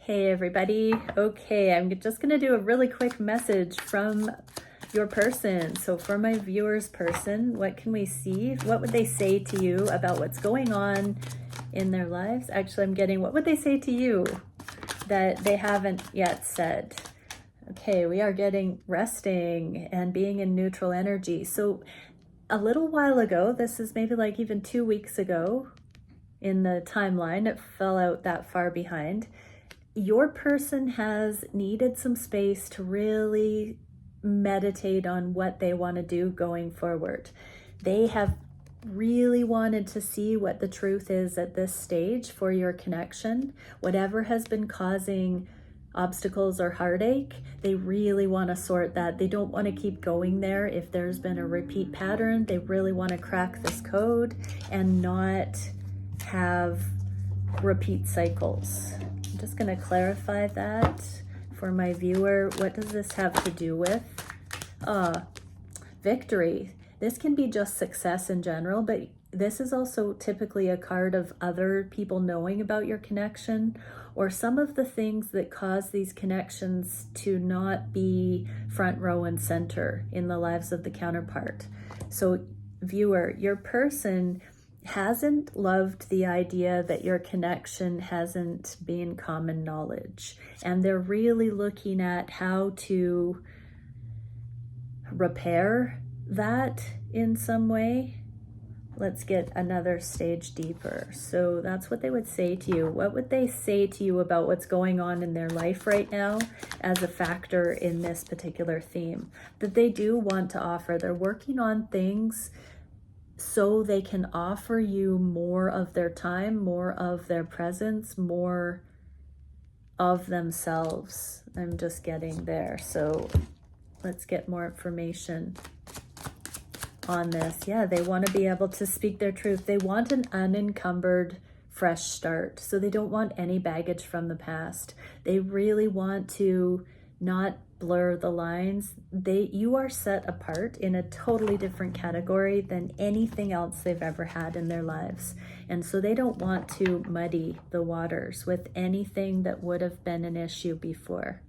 Hey everybody. Okay, I'm just going to do a really quick message from your person. So for my viewers person, what can we see? What would they say to you about what's going on in their lives? Actually, I'm getting what would they say to you that they haven't yet said? Okay, we are getting resting and being in neutral energy. So a little while ago, this is maybe like even 2 weeks ago in the timeline, it fell out that far behind. Your person has needed some space to really meditate on what they want to do going forward. They have really wanted to see what the truth is at this stage for your connection. Whatever has been causing obstacles or heartache, they really want to sort that. They don't want to keep going there. If there's been a repeat pattern, they really want to crack this code and not have repeat cycles. I'm just going to clarify that for my viewer. What does this have to do with? Victory. This can be just success in general, but this is also typically a card of other people knowing about your connection, or some of the things that cause these connections to not be front row and center in the lives of the counterpart. So viewer, your person hasn't loved the idea that your connection hasn't been common knowledge, and they're really looking at how to repair that in some way. Let's get another stage deeper. So that's what they would say to you. What would they say to you about what's going on in their life right now as a factor in this particular theme that they do want to offer? They're working on things so they can offer you more of their time, more of their presence, more of themselves. I'm just getting there. So let's get more information on this. Yeah, they want to be able to speak their truth. They want an unencumbered, fresh start. So they don't want any baggage from the past. They really want to not blur the lines. You are set apart in a totally different category than anything else they've ever had in their lives. And so they don't want to muddy the waters with anything that would have been an issue before.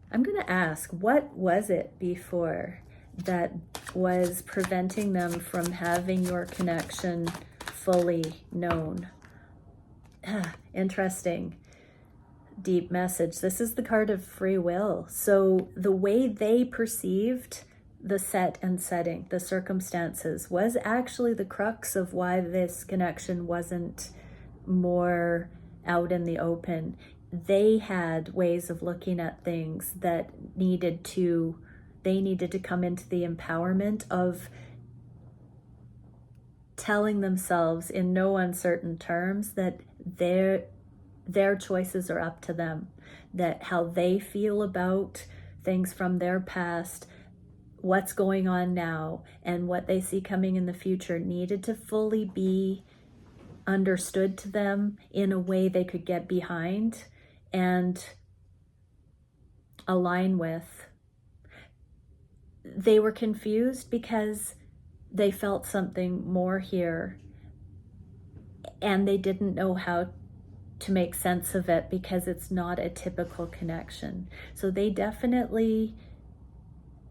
I'm going to ask, what was it before that was preventing them from having your connection fully known? Interesting. Deep message. This is the card of free will. So the way they perceived the set and setting, the circumstances, was actually the crux of why this connection wasn't more out in the open. They had ways of looking at things that needed to come into the empowerment of telling themselves in no uncertain terms that their choices are up to them, that how they feel about things from their past, what's going on now, and what they see coming in the future needed to fully be understood to them in a way they could get behind and align with. They were confused because they felt something more here, and they didn't know how to make sense of it because it's not a typical connection. So they definitely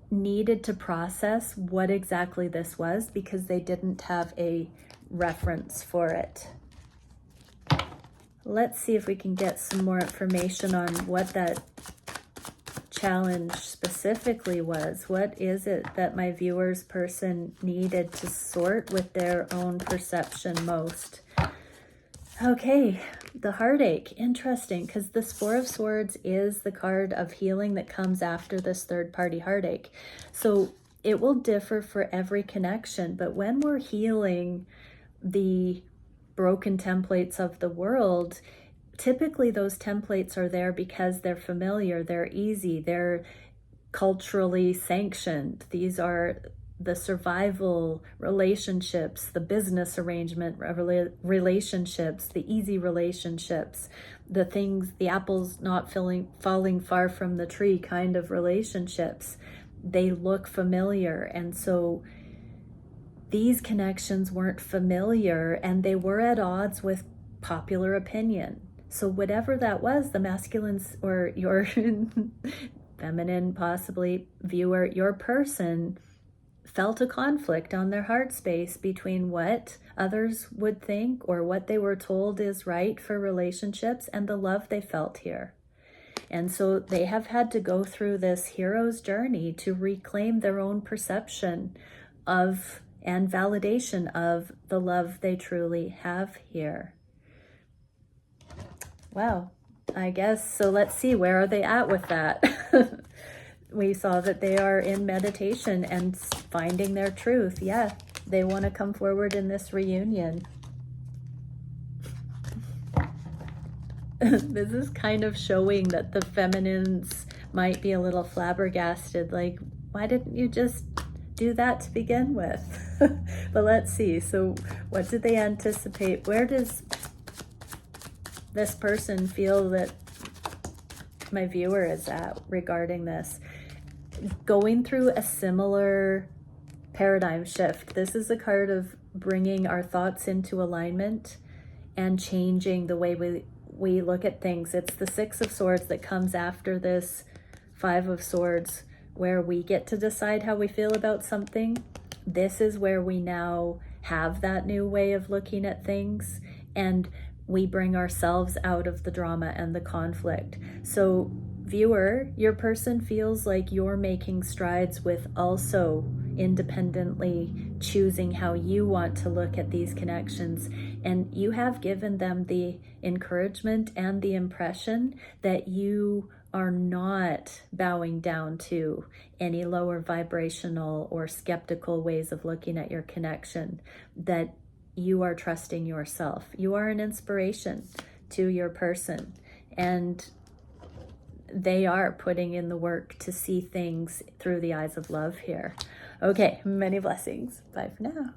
needed to process what exactly this was because they didn't have a reference for it. Let's see if we can get some more information on what that challenge specifically was. What is it that my viewer's person needed to sort with their own perception most? Okay, the heartache. Interesting, because this Four of Swords is the card of healing that comes after this third-party heartache. So it will differ for every connection, but when we're healing the broken templates of the world, typically those templates are there because they're familiar, they're easy, they're culturally sanctioned. These are the survival relationships, the business arrangement relationships, the easy relationships, the things, the apples not falling far from the tree kind of relationships. They look familiar. And so these connections weren't familiar, and they were at odds with popular opinion. So whatever that was, the masculines or your feminine, possibly viewer, your person felt a conflict on their heart space between what others would think or what they were told is right for relationships and the love they felt here. And so they have had to go through this hero's journey to reclaim their own perception of and validation of the love they truly have here. Wow, I guess, so let's see, where are they at with that? We saw that they are in meditation and finding their truth. Yeah, they want to come forward in this reunion. This is kind of showing that the feminines might be a little flabbergasted, like, why didn't you just do that to begin with? But let's see, so what do they anticipate? Where does this person feel that my viewer is at regarding this? Going through a similar paradigm shift. This is a card of bringing our thoughts into alignment and changing the way we look at things. It's the Six of Swords that comes after this Five of Swords, where we get to decide how we feel about something. This is where we now have that new way of looking at things, and we bring ourselves out of the drama and the conflict. So viewer, your person feels like you're making strides with also independently choosing how you want to look at these connections. And you have given them the encouragement and the impression that you are not bowing down to any lower vibrational or skeptical ways of looking at your connection, that you are trusting yourself. You are an inspiration to your person, and they are putting in the work to see things through the eyes of love here. Okay, many blessings. Bye for now.